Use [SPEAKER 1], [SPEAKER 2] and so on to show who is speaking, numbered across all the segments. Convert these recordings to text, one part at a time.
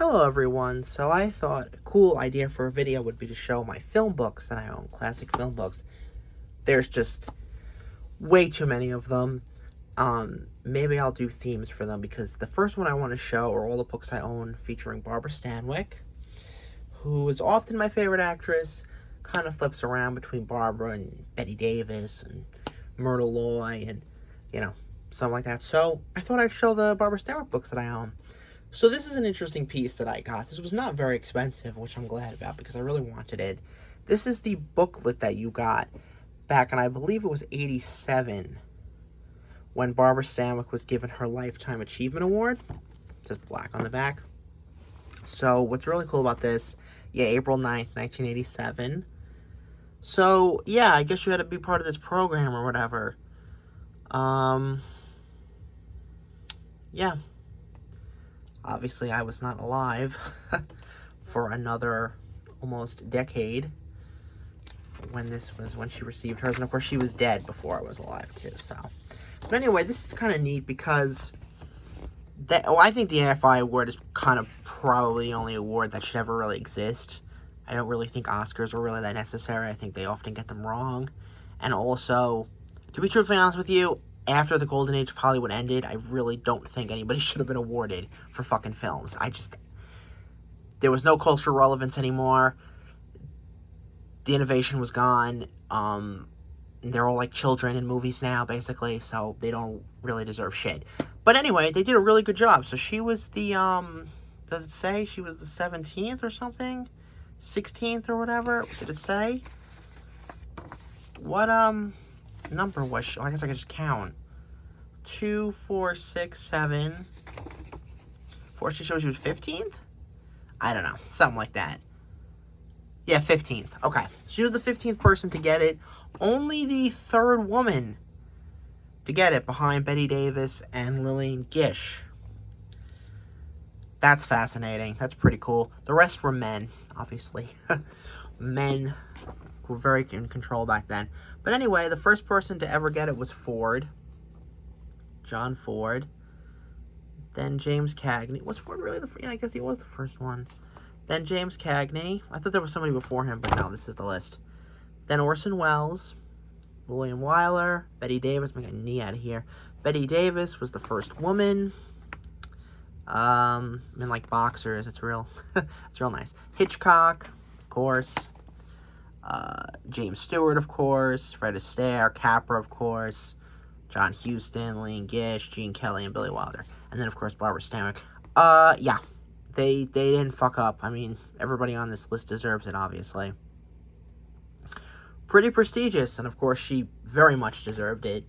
[SPEAKER 1] Hello everyone, so I thought a cool idea for a video would be to show my film books that I own, classic film books. There's just way too many of them. Maybe I'll do themes for them because the first one I want to show are all the books I own featuring Barbara Stanwyck, who is often my favorite actress, kind of flips around between Barbara and Bette Davis and Myrtle Loy and, something like that. So I thought I'd show the Barbara Stanwyck books that I own. So this is an interesting piece that I got. This was not very expensive, which I'm glad about because I really wanted it. This is the booklet that you got back in, I believe it was 87, when Barbara Stanwyck was given her Lifetime Achievement Award. It says black on the back. So what's really cool about this, April 9th, 1987. So, I guess you had to be part of this program or whatever. Obviously, I was not alive for another almost decade when she received hers. And, of course, she was dead before I was alive, too. So, but anyway, this is kind of neat because I think the AFI award is kind of probably the only award that should ever really exist. I don't really think Oscars are really that necessary. I think they often get them wrong. And also, to be truthfully honest with you, after the golden age of Hollywood ended, I really don't think anybody should have been awarded for fucking films. There was no cultural relevance anymore. The innovation was gone. They're all like children in movies now, basically, so they don't really deserve shit. But anyway, they did a really good job. So she was the, does it say she was the 17th or something? 16th or whatever? Did it say? What, number was she? I guess I could just count. 2, 4, 6, 7. Before she shows you 15th? I don't know. Something like that. Yeah, 15th. Okay. She was the 15th person to get it. Only the third woman to get it, behind Bette Davis and Lillian Gish. That's fascinating. That's pretty cool. The rest were men, obviously. Men were very in control back then. But anyway, the first person to ever get it was Ford. John Ford. Then James Cagney. Was Ford really the first? Yeah, I guess he was the first one. Then James Cagney. I thought there was somebody before him, but no, this is the list. Then Orson Welles. William Wyler. Bette Davis. I'm getting a knee out of here. Bette Davis was the first woman. And like boxers. It's real nice. Hitchcock, of course. James Stewart, of course. Fred Astaire. Capra, of course. John Huston, Lillian Gish, Gene Kelly, and Billy Wilder. And then, of course, Barbara Stanwyck. They didn't fuck up. I mean, everybody on this list deserves it, obviously. Pretty prestigious, and of course, she very much deserved it.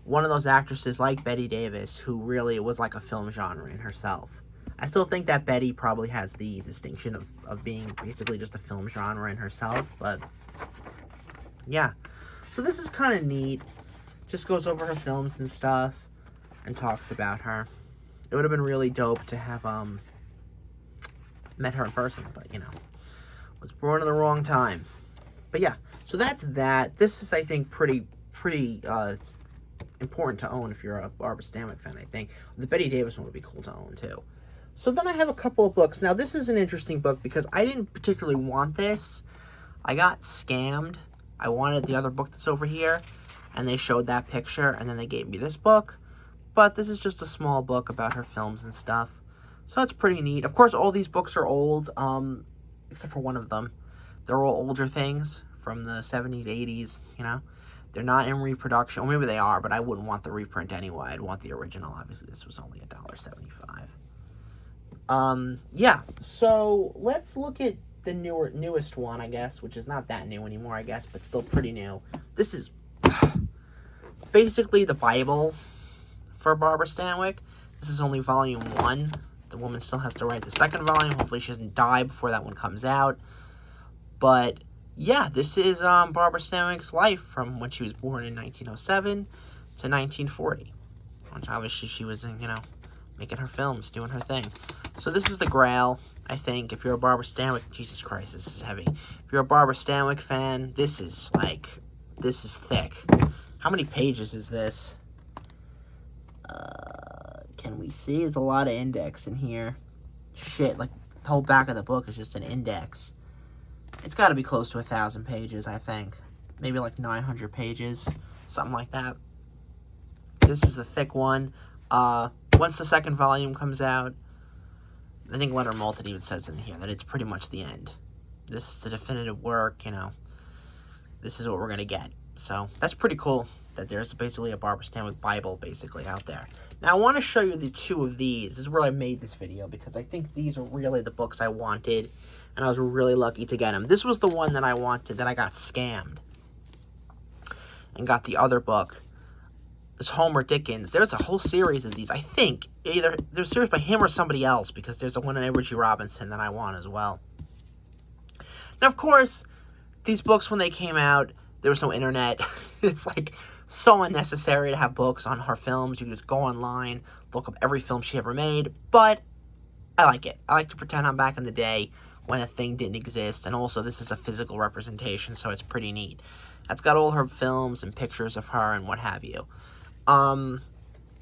[SPEAKER 1] One of those actresses like Bette Davis, who really was like a film genre in herself. I still think that Bette probably has the distinction of being basically just a film genre in herself, but yeah. So this is kind of neat. Just goes over her films and stuff and talks about her. It would have been really dope to have met her in person, but was born in the wrong time. But yeah, so that's that. This is, I think, pretty important to own if you're a Barbara Stanwyck fan, I think. The Bette Davis one would be cool to own too. So then I have a couple of books. Now this is an interesting book because I didn't particularly want this. I got scammed. I wanted the other book that's over here, and they showed that picture, and then they gave me this book. But this is just a small book about her films and stuff. So it's pretty neat. Of course, all these books are old, except for one of them. They're all older things from the 70s, 80s, They're not in reproduction. Or maybe they are, but I wouldn't want the reprint anyway. I'd want the original. Obviously, this was only $1.75. So let's look at the newest one, I guess, which is not that new anymore, I guess, but still pretty new. This is basically the Bible for Barbara Stanwyck. This is only volume 1. The woman still has to write the second volume. Hopefully she doesn't die before that one comes out. But yeah, this is Barbara Stanwyck's life from when she was born in 1907 to 1940. Which obviously she was, making her films, doing her thing. So this is the Grail, I think. If you're a Barbara Stanwyck... Jesus Christ, this is heavy. If you're a Barbara Stanwyck fan, this is thick. How many pages is this? Can we see? There's a lot of index in here. shit. Like, the whole back of the book is just an index. It's got to be close to 1,000 pages, I think. Maybe like 900 pages, something like that. This is the thick one. Once the second volume comes out, I think Leonard Maltin even says in here that it's pretty much the end. This is the definitive work, you know. This is what we're going to get. So, that's pretty cool that there's basically a Barbara Stanwyck Bible basically out there. Now, I want to show you the two of these. This is where I made this video because I think these are really the books I wanted, and I was really lucky to get them. This was the one that I wanted that I got scammed and got the other book. This Homer Dickens. There's a whole series of these. I think either there's a series by him or somebody else because there's a one on Edward G. Robinson that I want as well. Now, of course, these books, when they came out, there was no internet. It's like so unnecessary to have books on her films. You can just go online, look up every film she ever made. But I like it. I like to pretend I'm back in the day when a thing didn't exist. And also, this is a physical representation, so it's pretty neat. It's got all her films and pictures of her and what have you.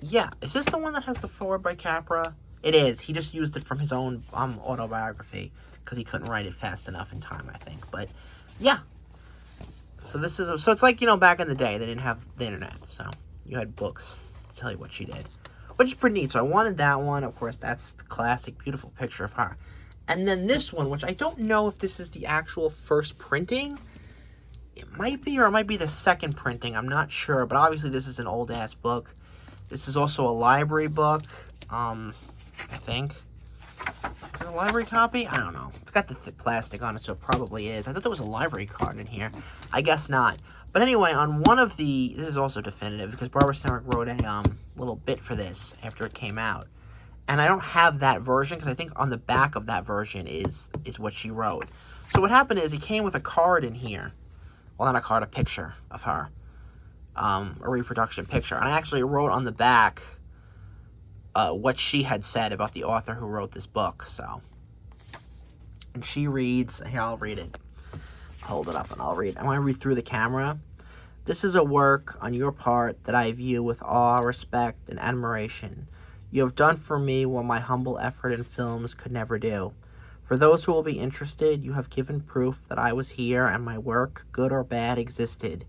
[SPEAKER 1] Yeah. Is this the one that has the foreword by Capra? It is. He just used it from his own autobiography because he couldn't write it fast enough in time, I think. But, yeah. So this is, so it's like, you know, back in the day, they didn't have the internet. So you had books to tell you what she did, which is pretty neat. So I wanted that one. Of course, that's the classic, beautiful picture of her. And then this one, which I don't know if this is the actual first printing. It might be, or it might be the second printing. I'm not sure, but obviously this is an old-ass book. This is also a library book, I think. Is it a library copy? I don't know. It's got the thick plastic on it, so it probably is. I thought there was a library card in here. I guess not. But anyway, on one of the... This is also definitive, because Barbara Stanwyck wrote a little bit for this after it came out. And I don't have that version, because I think on the back of that version is what she wrote. So what happened is, it came with a card in here. Well, not a card, a picture of her. A reproduction picture. And I actually wrote on the back what she had said about the author who wrote this book, so. And she reads, here, I'll read it. Hold it up and I'll read. I want to read through the camera. This is a work on your part that I view with awe, respect, and admiration. You have done for me what my humble effort in films could never do. For those who will be interested, you have given proof that I was here and my work, good or bad, existed.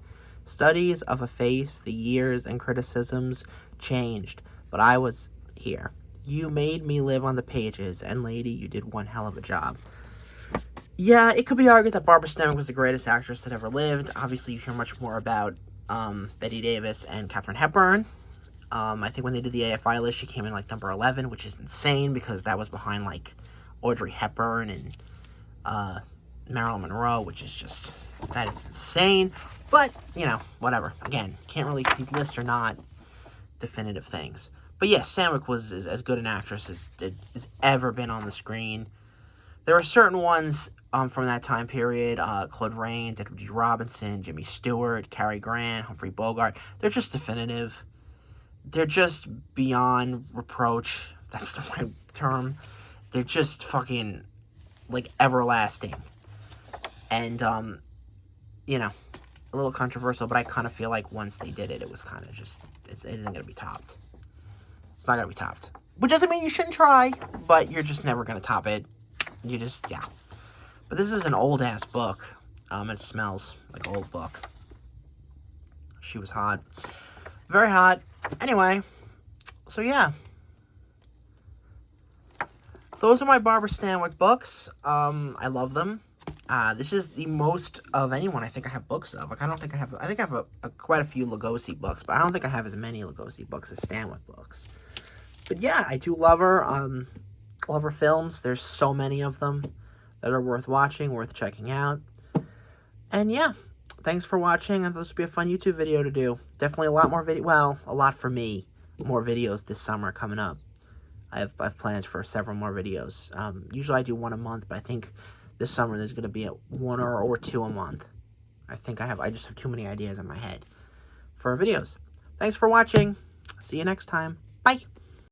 [SPEAKER 1] Studies of a face, the years and criticisms changed, but I was here. You made me live on the pages, and lady, you did one hell of a job. Yeah, it could be argued that Barbara Stanwyck was the greatest actress that ever lived. Obviously, you hear much more about Bette Davis and Katharine Hepburn. I think when they did the AFI list, she came in like number 11, which is insane because that was behind like Audrey Hepburn and Marilyn Monroe, which is just, that is insane. But, you know, whatever. Again, can't really, these lists are not definitive things. But yeah, Stanwyck was as good an actress as has ever been on the screen. There are certain ones from that time period, Claude Rains, Edward G. Robinson, Jimmy Stewart, Cary Grant, Humphrey Bogart. They're just definitive. They're just beyond reproach. That's the right term. They're just fucking, like, everlasting. And, you know, a little controversial, but I kind of feel like once they did it, it was kind of just, it isn't going to be topped. It's not going to be topped. Which doesn't mean you shouldn't try, but you're just never going to top it. You just, yeah. But this is an old-ass book. It smells like an old book. She was hot. Very hot. Anyway, so yeah. Those are my Barbara Stanwyck books. I love them. This is the most of anyone I think I have books of. Like, I think I have quite a few Lugosi books, but I don't think I have as many Lugosi books as Stanwyck books. But yeah, I do love her. Love her films. There's so many of them that are worth watching, worth checking out. And yeah, thanks for watching. I thought this would be a fun YouTube video to do. Definitely a lot more a lot for me. More videos this summer coming up. I have plans for several more videos. Usually I do one a month, but I think this summer there's going to be one or two a month. I just have too many ideas in my head for videos. Thanks for watching. See you next time. Bye.